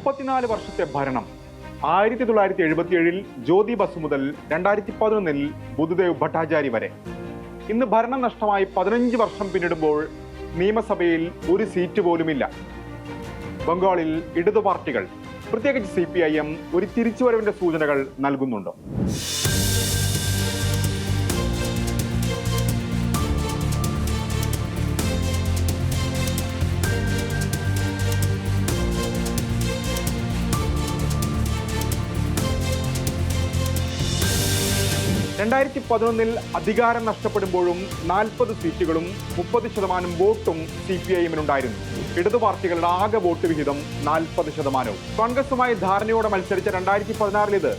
34 വർഷത്തെ ഭരണം 1977 ജ്യോതി ബസു മുതൽ 2011 ബുദ്ധദേവ് ഭട്ടാചാരി വരെ. ഇന്ന് ഭരണം നഷ്ടമായി 15 വർഷം പിന്നിടുമ്പോൾ നിയമസഭയിൽ ഒരു സീറ്റ് പോലുമില്ല. ബംഗാളിൽ ഇടതു പാർട്ടികൾ, പ്രത്യേകിച്ച് CPIM, ഒരു തിരിച്ചുവരവിന്റെ സൂചനകൾ നൽകുന്നുണ്ടോ? ിൽ അധികാരം നഷ്ടപ്പെടുമ്പോഴും 40 സീറ്റുകളും 30% വോട്ടും CPIM-നുണ്ടായിരുന്നു. ഇടതു പാർട്ടികളുടെ ആകെ വോട്ട് വിഹിതം 40%. കോൺഗ്രസുമായി ധാരണയോടെ മത്സരിച്ച 2016 ഇത്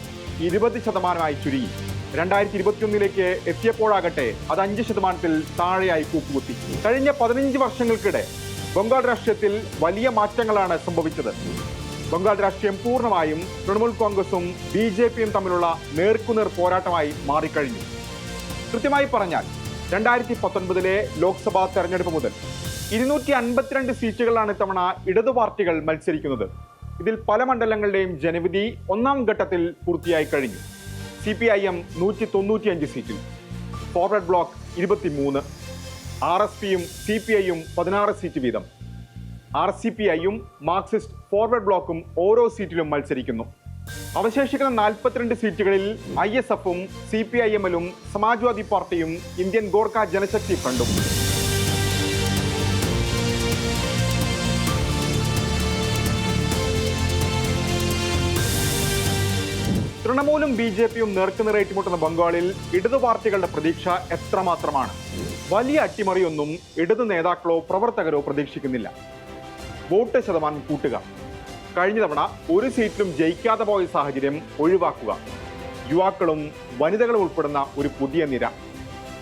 20% ചുരുങ്ങി. 2021 എത്തിയപ്പോഴാകട്ടെ അത് 5% താഴെയായി കൂപ്പുകുത്തി. കഴിഞ്ഞ 15 വർഷങ്ങൾക്കിടെ ബംഗാൾ രാഷ്ട്രീയത്തിൽ വലിയ മാറ്റങ്ങളാണ് സംഭവിച്ചത്. ബംഗാൾ രാഷ്ട്രീയം പൂർണ്ണമായും തൃണമൂൽ കോൺഗ്രസും BJP-യും തമ്മിലുള്ള നേർക്കുനേർ പോരാട്ടമായി മാറിക്കഴിഞ്ഞു. കൃത്യമായി പറഞ്ഞാൽ 2019 ലോക്സഭാ തെരഞ്ഞെടുപ്പ് മുതൽ 252 സീറ്റുകളാണ് ഇത്തവണ ഇടതു പാർട്ടികൾ മത്സരിക്കുന്നത്. ഇതിൽ പല മണ്ഡലങ്ങളുടെയും ജനവിധി ഒന്നാം ഘട്ടത്തിൽ പൂർത്തിയായി കഴിഞ്ഞു. CPIM 195 സീറ്റിൽ, ഫോർവേഡ് ബ്ലോക്ക് 23, RSPയും CPIയും 16 സീറ്റ് വീതം. RCPIയും മാർക്സിസ്റ്റ് ഫോർവേഡ് ബ്ലോക്കും ഓരോ സീറ്റിലും മത്സരിക്കുന്നു. അവശേഷിക്കുന്ന 42 സീറ്റുകളിൽ ISFും CPIM-ലും സമാജ്വാദി പാർട്ടിയും ഇന്ത്യൻ ഗോർഖ ജനശക്തി ഫ്രണ്ടും. തൃണമൂലും BJP-യും നേർക്കുനേർ ഏറ്റുമുട്ടുന്ന ബംഗാളിൽ ഇടതു പാർട്ടികളുടെ പ്രതീക്ഷ എത്രമാത്രമാണ്? വലിയ അട്ടിമറിയൊന്നും ഇടതു നേതാക്കളോ പ്രവർത്തകരോ പ്രതീക്ഷിക്കുന്നില്ല. വോട്ട് ശതമാനം കൂട്ടുക, കഴിഞ്ഞ തവണ ഒരു സീറ്റിലും ജയിക്കാതെ പോയ സാഹചര്യം ഒഴിവാക്കുക, യുവാക്കളും വനിതകളും ഉൾപ്പെടുന്ന ഒരു പുതിയ നിര,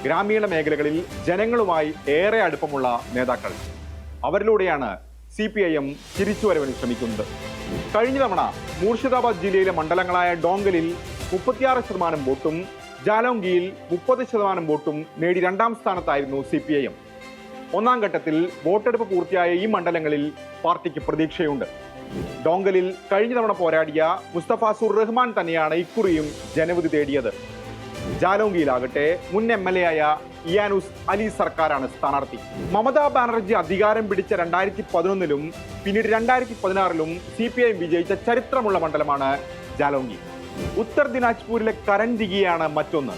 ഗ്രാമീണ മേഖലകളിൽ ജനങ്ങളുമായി ഏറെ അടുപ്പമുള്ള നേതാക്കൾ, അവരിലൂടെയാണ് CPIM തിരിച്ചുവരവിന് ശ്രമിക്കുന്നത്. കഴിഞ്ഞ തവണ മൂർഷിദാബാദ് ജില്ലയിലെ മണ്ഡലങ്ങളായ ഡോങ്കലിൽ 36% വോട്ടും ജാലോംഗിയിൽ 30% വോട്ടും നേടി 2ാം സ്ഥാനത്തായിരുന്നു CPIM. ഒന്നാം ഘട്ടത്തിൽ വോട്ടെടുപ്പ് പൂർത്തിയായ ഈ മണ്ഡലങ്ങളിൽ പാർട്ടിക്ക് പ്രതീക്ഷയുണ്ട്. ഡോങ്കലിൽ കഴിഞ്ഞ തവണ പോരാടിയ മുസ്തഫാസുർ റഹ്മാൻ തന്നെയാണ് ഇക്കുറിയും ജനവിധി തേടിയത്. ജാലോംഗിയിലാകട്ടെ മുൻ MLA ആയ ഇയാനുസ് അലി സർക്കാരാണ് സ്ഥാനാർത്ഥി. മമതാ ബാനർജി അധികാരം പിടിച്ച 2011-ലും പിന്നീട് 2016-ലും CPIM വിജയിച്ച ചരിത്രമുള്ള മണ്ഡലമാണ് ജാലോംഗി. ഉത്തർ ദിനാജ്പൂരിലെ കരൺ ദിഗിയാണ് മറ്റൊന്ന്.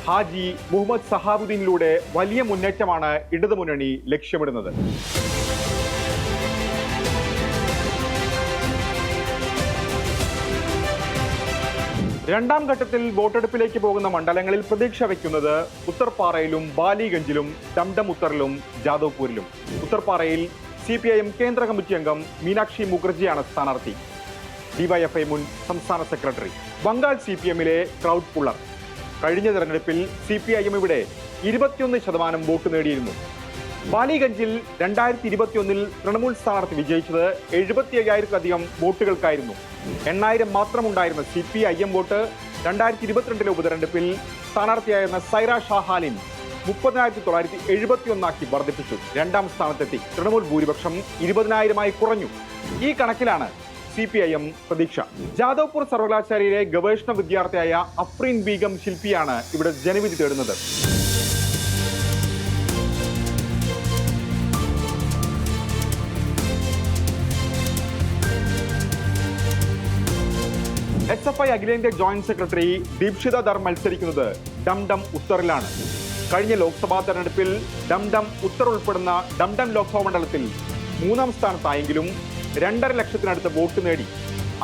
ഹാജി മുഹമ്മദ് സഹാബുദ്ദീനിലൂടെ വലിയ മുന്നേറ്റമാണ് ഇടതുമുന്നണി ലക്ഷ്യമിടുന്നത്. രണ്ടാം ഘട്ടത്തിൽ വോട്ടെടുപ്പിലേക്ക് പോകുന്ന മണ്ഡലങ്ങളിൽ പ്രതീക്ഷ വയ്ക്കുന്നത് ഉത്തർപാറയിലും ബാലിഗഞ്ചിലും ഡംഡം ഉത്തറിലും ജാദവ്പൂരിലും. ഉത്തർപാറയിൽ CPIM കേന്ദ്ര കമ്മിറ്റി അംഗം മീനാക്ഷി മുഖർജിയാണ് സ്ഥാനാർത്ഥി, DYFI മുൻ സംസ്ഥാന സെക്രട്ടറി. ബംഗാൾ CPM-ലെ ക്രൗഡ് പുള്ളർ. കഴിഞ്ഞ തെരഞ്ഞെടുപ്പിൽ CPIM ഇവിടെ 21% വോട്ട് നേടിയിരുന്നു. ബാലിഗഞ്ചിൽ 2021 തൃണമൂൽ സ്ഥാനാർത്ഥി വിജയിച്ചത് 75,000-ലധികം വോട്ടുകൾക്കായിരുന്നു. 8,000 മാത്രമുണ്ടായിരുന്ന CPIM വോട്ട് 2022 ഉപതെരഞ്ഞെടുപ്പിൽ സ്ഥാനാർത്ഥിയായിരുന്ന സൈറ ഷാഹാലിൻ 30,971 വർദ്ധിപ്പിച്ചു. 2ാം സ്ഥാനത്തെത്തി. തൃണമൂൽ ഭൂരിപക്ഷം 20,000-ആയി കുറഞ്ഞു. ഈ കണക്കിലാണ് CPIM പ്രതീക്ഷ. ജാദവ്പൂർ സർവകലാശാലയിലെ ഗവേഷണ വിദ്യാർത്ഥിയായ അഫ്രീൻ ബീഗം ശില്പിയാണ് ഇവിടെ ജനവിധി തേടുന്നത്. SFI അഖിലേന്ത്യാ ജോയിന്റ് സെക്രട്ടറി ദീപ്ഷിത ധർ മത്സരിക്കുന്നത് ഡംഡം ഉത്തറിലാണ്. കഴിഞ്ഞ ലോക്സഭാ തെരഞ്ഞെടുപ്പിൽ ഡംഡം ഉത്തർ ഉൾപ്പെടുന്ന ഡംഡം ലോക്സഭാ മണ്ഡലത്തിൽ 3ാം സ്ഥാനത്തായെങ്കിലും 2.5 ലക്ഷത്തിനടുത്ത് വോട്ട് നേടി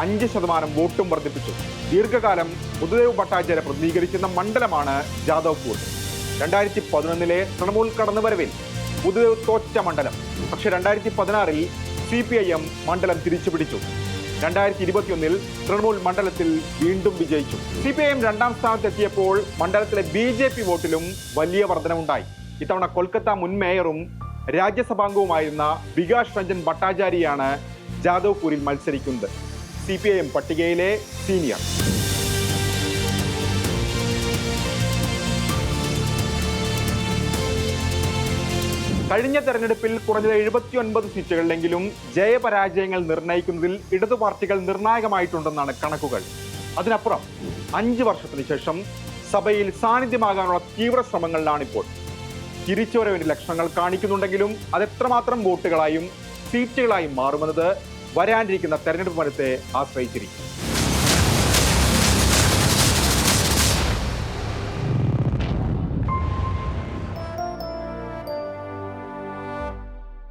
5% വോട്ടും വർദ്ധിപ്പിച്ചു. ദീർഘകാലം ബുദ്ധദേവ് ഭട്ടാചാര്യ പ്രതിനിധീകരിക്കുന്ന മണ്ഡലമാണ് ജാദവ്പൂർ. 2011-ലെ തൃണമൂൽ കടന്നുവരവിൽ ബുദ്ധദേവ് തോറ്റ മണ്ഡലം. പക്ഷേ 2016-ൽ CPIM മണ്ഡലം തിരിച്ചുപിടിച്ചു. 2021-ൽ തൃണമൂൽ മണ്ഡലത്തിൽ വീണ്ടും വിജയിച്ചു. CPIM 2ാം സ്ഥാനത്തെത്തിയപ്പോൾ മണ്ഡലത്തിലെ BJP വോട്ടിലും വലിയ വർധനവുണ്ടായി. ഇത്തവണ കൊൽക്കത്ത മുൻ മേയറും രാജ്യസഭാംഗവുമായിരുന്ന വികാസ് രഞ്ജൻ ഭട്ടാചാര്യയാണ് ജാദവ്പൂരിൽ മത്സരിക്കുന്നത്. CPIM പട്ടികയിലെ സീനിയർ. കഴിഞ്ഞ തെരഞ്ഞെടുപ്പിൽ കുറഞ്ഞത് 79 സീറ്റുകളിലെങ്കിലും ജയപരാജയങ്ങൾ നിർണ്ണയിക്കുന്നതിൽ ഇടതു പാർട്ടികൾ നിർണായകമായിട്ടുണ്ടെന്നാണ് കണക്കുകൾ. അതിനപ്പുറം 5 വർഷത്തിന് ശേഷം സഭയിൽ സാന്നിധ്യമാകാനുള്ള തീവ്ര ശ്രമങ്ങളിലാണിപ്പോൾ. തിരിച്ചുവരവിന്റെ ലക്ഷണങ്ങൾ കാണിക്കുന്നുണ്ടെങ്കിലും അതെത്രമാത്രം വോട്ടുകളായും സീറ്റുകളായും മാറുമെന്നത് വരാനിരിക്കുന്ന തെരഞ്ഞെടുപ്പ് ഫലത്തെ ആശ്രയിച്ചിരിക്കും.